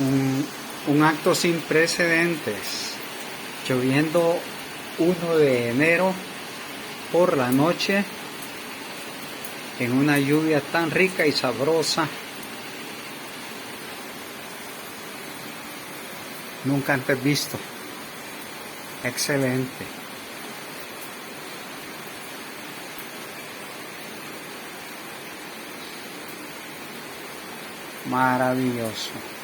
Un acto sin precedentes, lloviendo 1 de enero por la noche, en una lluvia tan rica y sabrosa, nunca antes visto. Excelente, maravilloso.